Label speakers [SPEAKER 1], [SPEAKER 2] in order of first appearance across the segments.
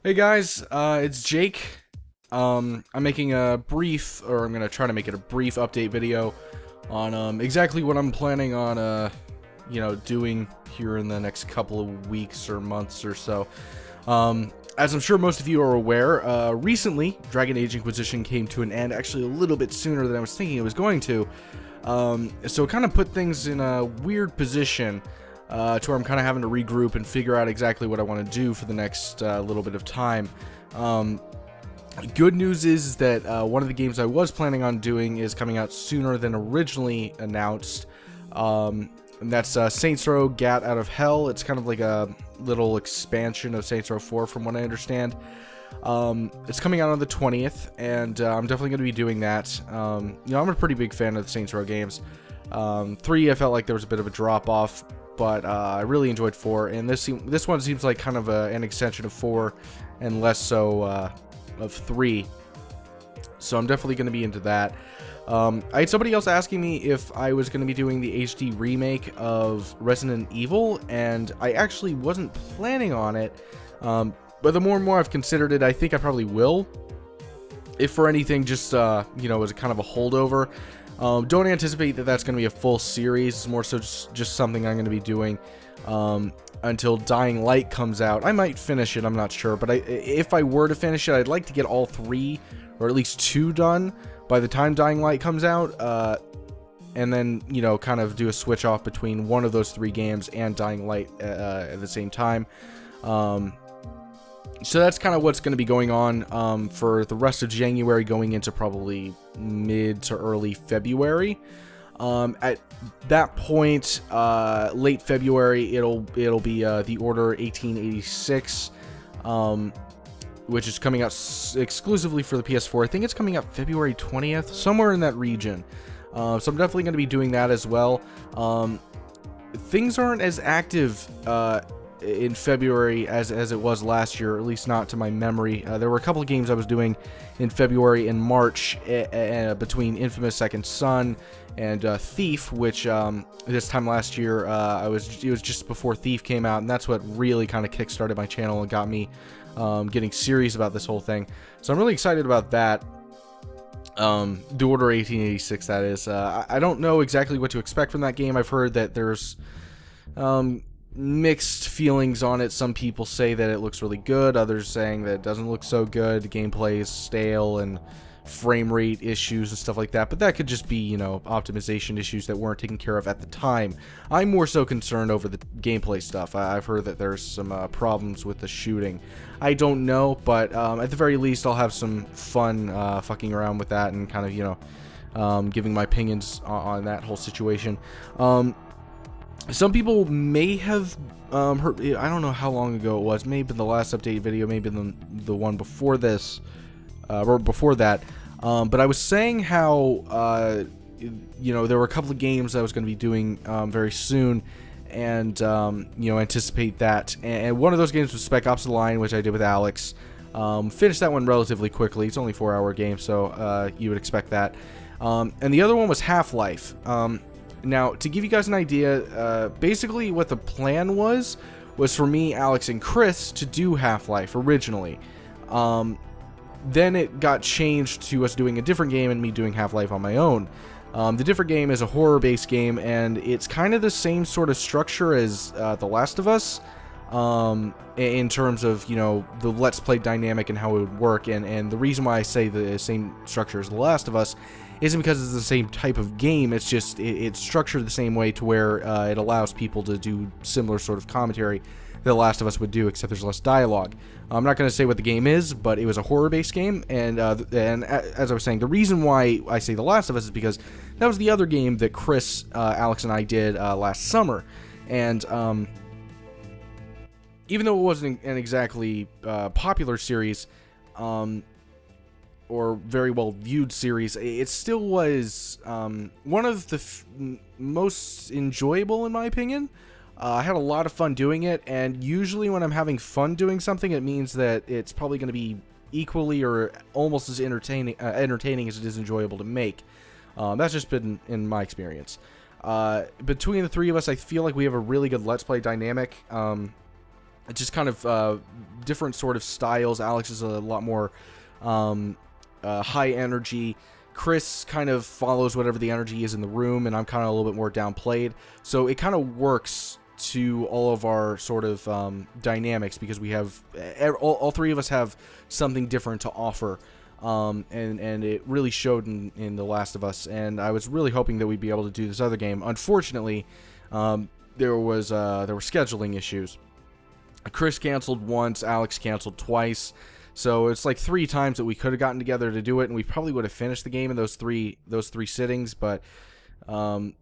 [SPEAKER 1] Hey guys, it's Jake. I'm making a brief, or I'm gonna try to make it a brief update video on exactly what I'm planning on, doing here in the next couple of weeks or months or so. As I'm sure most of you are aware, recently Dragon Age Inquisition came to an end, actually a little bit sooner than I was thinking it was going to. So it kind of put things in a weird position. To where I'm kind of having to regroup and figure out exactly what I want to do for the next little bit of time. Good news is that one of the games I was planning on doing is coming out sooner than originally announced. And that's Saints Row Gat Out of Hell. It's kind of like a little expansion of Saints Row 4 from what I understand. It's coming out on the 20th, and I'm definitely going to be doing that. I'm a pretty big fan of the Saints Row games. 3, I felt like there was a bit of a drop-off, but I really enjoyed 4, and this one seems like kind of an extension of 4 and less so of 3. So I'm definitely going to be into that. I had somebody else asking me if I was going to be doing the HD remake of Resident Evil, and I actually wasn't planning on it. But the more and more I've considered it, I think I probably will. If for anything, just as a kind of a holdover. Don't anticipate that that's going to be a full series. It's more so just something I'm going to be doing until Dying Light comes out. I might finish it, I'm not sure. But if I were to finish it, I'd like to get all 3, or at least 2 done by the time Dying Light comes out. And then, kind of do a switch off between one of those 3 games and Dying Light at the same time. So that's kind of what's going to be going on for the rest of January, going into probably mid to early February. At that point, late February, it'll be the Order 1886, which is coming out exclusively for the PS4. I think it's coming out February 20th, somewhere in that region. So I'm definitely going to be doing that as well. Things aren't as active in February as it was last year, at least not to my memory. There were a couple of games I was doing in February and March between Infamous Second Son and Thief, which this time last year it was just before Thief came out, and that's what really kind of kickstarted my channel and got me getting serious about this whole thing. So I'm really excited about that. The Order 1886, that is. I don't know exactly what to expect from that game. I've heard that there's mixed feelings on it. Some people say that it looks really good, others saying that it doesn't look so good. The gameplay is stale and frame rate issues and stuff like that, but that could just be, optimization issues that weren't taken care of at the time. I'm more so concerned over the gameplay stuff. I've heard that there's some problems with the shooting. I don't know, but at the very least I'll have some fun fucking around with that and kind of, giving my opinions on that whole situation. Some people may have heard, I don't know how long ago it was, maybe the last update video, maybe the one before this, or before that, but I was saying how, there were a couple of games I was going to be doing very soon, and, anticipate that, and one of those games was Spec Ops: The Line, which I did with Alex. Finished that one relatively quickly. It's only a 4-hour game, so you would expect that. And the other one was Half-Life. Now, to give you guys an idea, basically what the plan was for me, Alex, and Chris to do Half-Life originally. Then it got changed to us doing a different game and me doing Half-Life on my own. The different game is a horror-based game, and it's kind of the same sort of structure as The Last of Us, in terms of, the Let's Play dynamic and how it would work. And the reason why I say the same structure as The Last of Us isn't because it's the same type of game. It's just it's structured the same way to where it allows people to do similar sort of commentary that The Last of Us would do, except there's less dialogue. I'm not going to say what the game is, but it was a horror-based game, and as I was saying, the reason why I say The Last of Us is because that was the other game that Chris, Alex, and I did last summer, and even though it wasn't an exactly popular series, or very well viewed series, it still was one of the most enjoyable, in my opinion. I had a lot of fun doing it, and usually when I'm having fun doing something, it means that it's probably going to be equally or almost as entertaining as it is enjoyable to make. That's just been in my experience. Between the 3 of us, I feel like we have a really good Let's Play dynamic. just kind of different sort of styles. Alex is a lot more high energy. Chris kind of follows whatever the energy is in the room, and I'm kind of a little bit more downplayed. So it kind of works to all of our sort of dynamics, because we have all three of us have something different to offer, and it really showed in The Last of Us. And I was really hoping that we'd be able to do this other game. Unfortunately, there were scheduling issues. Chris canceled once, Alex canceled twice. So it's like 3 times that we could have gotten together to do it, and we probably would have finished the game in those three sittings. But over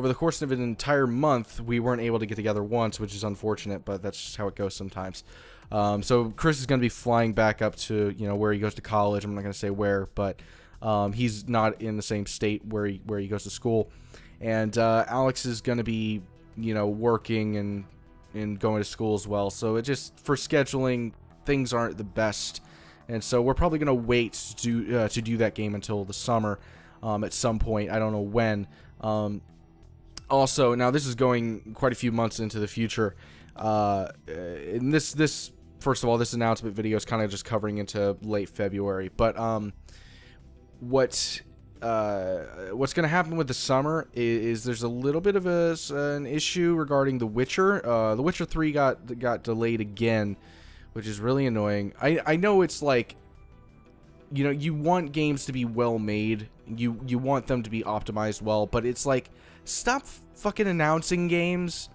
[SPEAKER 1] the course of an entire month, we weren't able to get together once, which is unfortunate, but that's just how it goes sometimes. So Chris is going to be flying back up to, where he goes to college. I'm not going to say where, but he's not in the same state where he goes to school. And Alex is going to be, working and going to school as well. So it just, for scheduling, things aren't the best. And so we're probably going to wait to do that game until the summer at some point. I don't know when. Also, now this is going quite a few months into the future. And this first of all, this announcement video is kind of just covering into late February. But what's going to happen with the summer is there's a little bit of an issue regarding The Witcher. The Witcher 3 got delayed again, which is really annoying. I know it's like, you want games to be well made. You want them to be optimized well, but it's like, stop fucking announcing games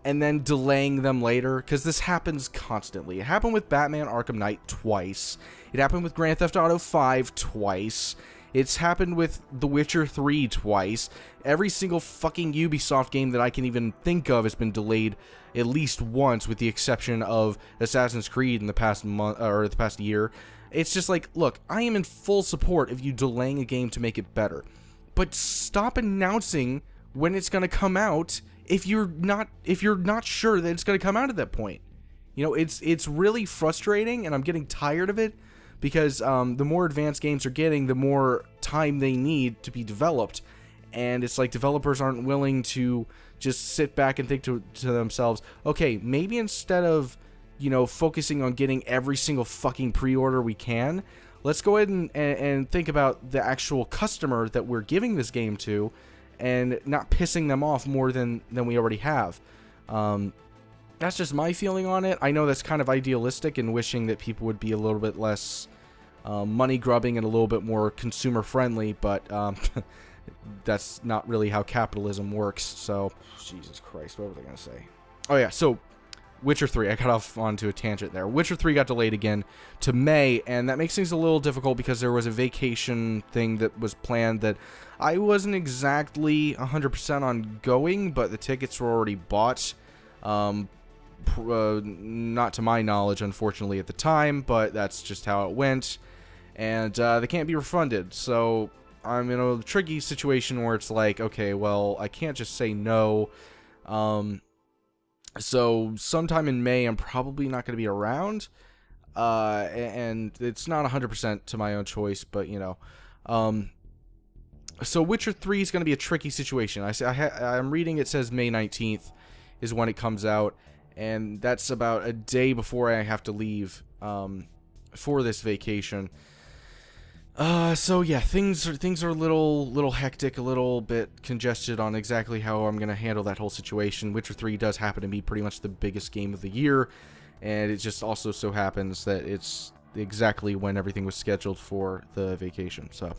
[SPEAKER 1] and then delaying them later, because this happens constantly. It happened with Batman Arkham Knight twice. It happened with Grand Theft Auto 5 twice. It's happened with The Witcher 3 twice. Every single fucking Ubisoft game that I can even think of has been delayed at least once, with the exception of Assassin's Creed in the past month or the past year. It's just like, look, I am in full support of you delaying a game to make it better, but stop announcing when it's going to come out if you're not sure that it's going to come out at that point. It's really frustrating, and I'm getting tired of it, because the more advanced games are getting, the more time they need to be developed. And it's like developers aren't willing to just sit back and think to themselves, okay, maybe instead of, focusing on getting every single fucking pre-order we can, let's go ahead and think about the actual customer that we're giving this game to, and not pissing them off more than we already have. That's just my feeling on it. I know that's kind of idealistic, and wishing that people would be a little bit less money grubbing and a little bit more consumer friendly, but that's not really how capitalism works. So, Jesus Christ, what was I going to say? Oh yeah, so Witcher 3, I got off onto a tangent there. Witcher 3 got delayed again to May, and that makes things a little difficult because there was a vacation thing that was planned that I wasn't exactly 100% on going, but the tickets were already bought. Not to my knowledge, unfortunately, at the time, but that's just how it went. And they can't be refunded, so I'm in a tricky situation where it's like, okay, well, I can't just say no. So sometime in May, I'm probably not going to be around, and it's not 100% to my own choice, but, so Witcher 3 is going to be a tricky situation. I'm reading, it says May 19th is when it comes out, and that's about a day before I have to leave for this vacation. So yeah, things are a little hectic, a little bit congested on exactly how I'm gonna handle that whole situation. Witcher 3 does happen to be pretty much the biggest game of the year, and it just also so happens that it's exactly when everything was scheduled for the vacation. So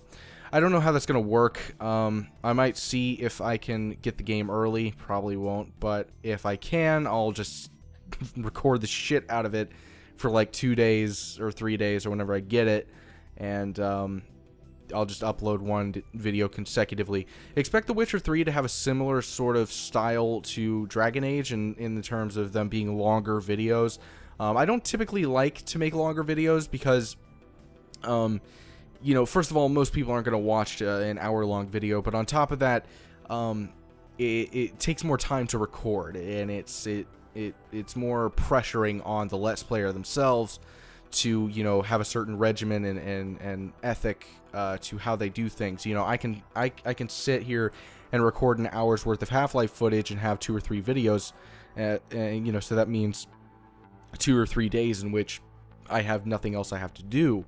[SPEAKER 1] I don't know how that's gonna work. I might see if I can get the game early. Probably won't, but if I can, I'll just record the shit out of it for like 2 days or 3 days or whenever I get it. And I'll just upload one video consecutively. Expect The Witcher 3 to have a similar sort of style to Dragon Age in the terms of them being longer videos. I don't typically like to make longer videos because, first of all, most people aren't going to watch an hour-long video. But on top of that, it takes more time to record, and it's more pressuring on the Let's Player themselves to have a certain regimen and ethic to how they do things. I can sit here and record an hour's worth of Half-Life footage and have 2 or 3 videos and you know, so that means 2 or 3 days in which I have nothing else I have to do.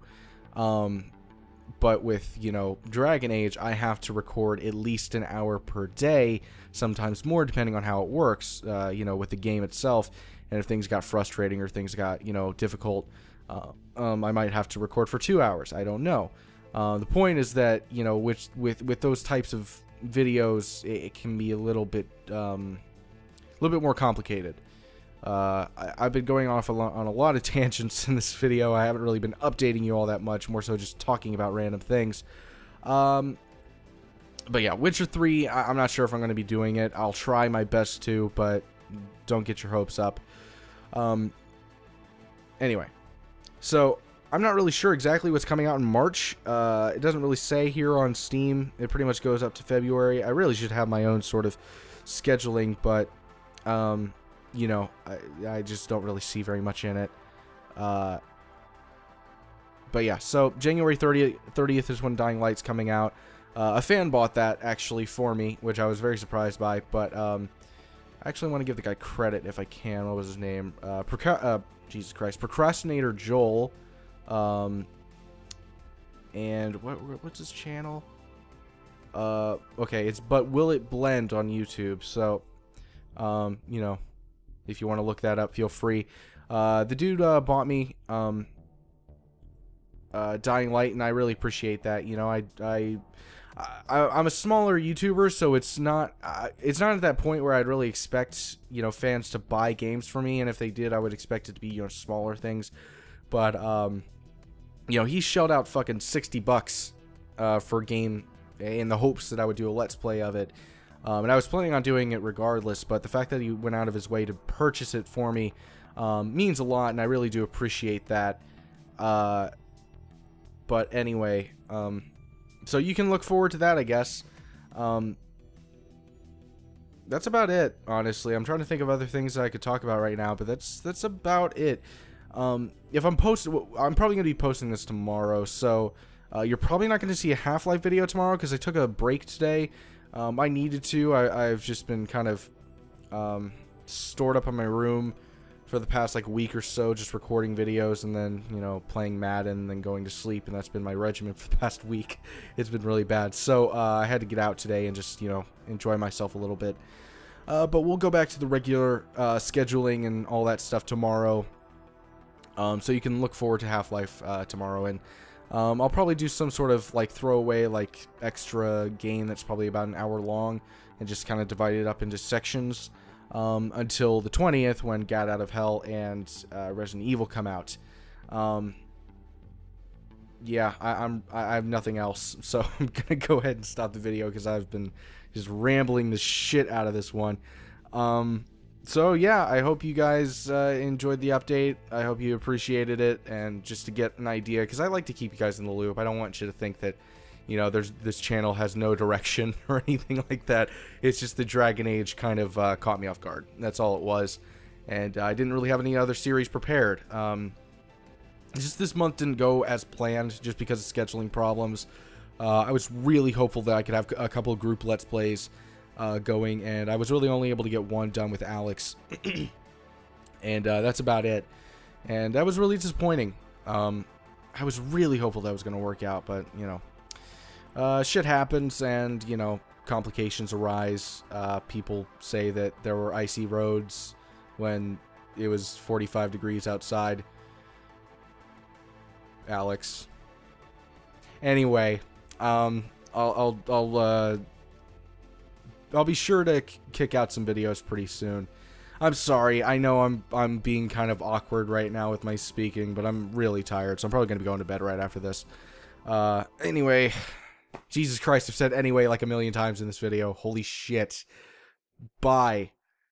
[SPEAKER 1] But with, you know, Dragon Age, I have to record at least an hour per day, sometimes more, depending on how it works, you know, with the game itself. And if things got frustrating or things got, you know, difficult, I might have to record for 2 hours. I don't know. The point is that, you know, with those types of videos, it can be a little bit more complicated. I've been going off on a lot of tangents in this video. I haven't really been updating you all that much, more so just talking about random things. But yeah, Witcher 3, I'm not sure if I'm going to be doing it. I'll try my best to, but don't get your hopes up. Anyway, so I'm not really sure exactly what's coming out in March. It doesn't really say here on Steam. It pretty much goes up to February. I really should have my own sort of scheduling, but you know, I just don't really see very much in it. But yeah, so January 30th is when Dying Light's coming out. A fan bought that, actually, for me, which I was very surprised by. But I actually want to give the guy credit if I can. What was his name? Jesus Christ. Procrastinator Joel. And what's his channel? Okay, it's But Will It Blend on YouTube. So, you know, if you want to look that up, feel free. The dude bought me Dying Light, and I really appreciate that. You know, I'm a smaller YouTuber, so it's not at that point where I'd really expect, you know, fans to buy games for me, and if they did, I would expect it to be, you know, smaller things. But you know, he shelled out fucking $60 for a game in the hopes that I would do a Let's Play of it. And I was planning on doing it regardless, but the fact that he went out of his way to purchase it for me means a lot, and I really do appreciate that. But anyway, so you can look forward to that, I guess. That's about it, honestly. I'm trying to think of other things that I could talk about right now, but that's about it. If I'm probably going to be posting this tomorrow, so you're probably not going to see a Half-Life video tomorrow because I took a break today. I needed to. I've just been kind of stored up in my room for the past like week or so, just recording videos and then, you know, playing Madden and then going to sleep, and that's been my regimen for the past week. It's been really bad. So I had to get out today and just, you know, enjoy myself a little bit. But we'll go back to the regular scheduling and all that stuff tomorrow. So you can look forward to Half-Life tomorrow, and I'll probably do some sort of like throwaway, like extra game that's probably about an hour long, and just kind of divide it up into sections until the 20th when Gat Out of Hell and Resident Evil come out. Yeah, I have nothing else, so I'm gonna go ahead and stop the video because I've been just rambling the shit out of this one. So yeah, I hope you guys enjoyed the update. I hope you appreciated it, and just to get an idea, because I like to keep you guys in the loop. I don't want you to think that, you know, this channel has no direction or anything like that. It's just the Dragon Age kind of caught me off guard. That's all it was, and I didn't really have any other series prepared. Just this month didn't go as planned, just because of scheduling problems. I was really hopeful that I could have a couple of group Let's Plays going, and I was really only able to get one done with Alex. And that's about it. And that was really disappointing. I was really hopeful that was going to work out, but, you know, shit happens, and, you know, complications arise. People say that there were icy roads when it was 45 degrees outside. Alex. Anyway, I'll be sure to kick out some videos pretty soon. I'm sorry. I know I'm being kind of awkward right now with my speaking, but I'm really tired, so I'm probably going to be going to bed right after this. Anyway, Jesus Christ, I've said anyway like a million times in this video. Holy shit. Bye.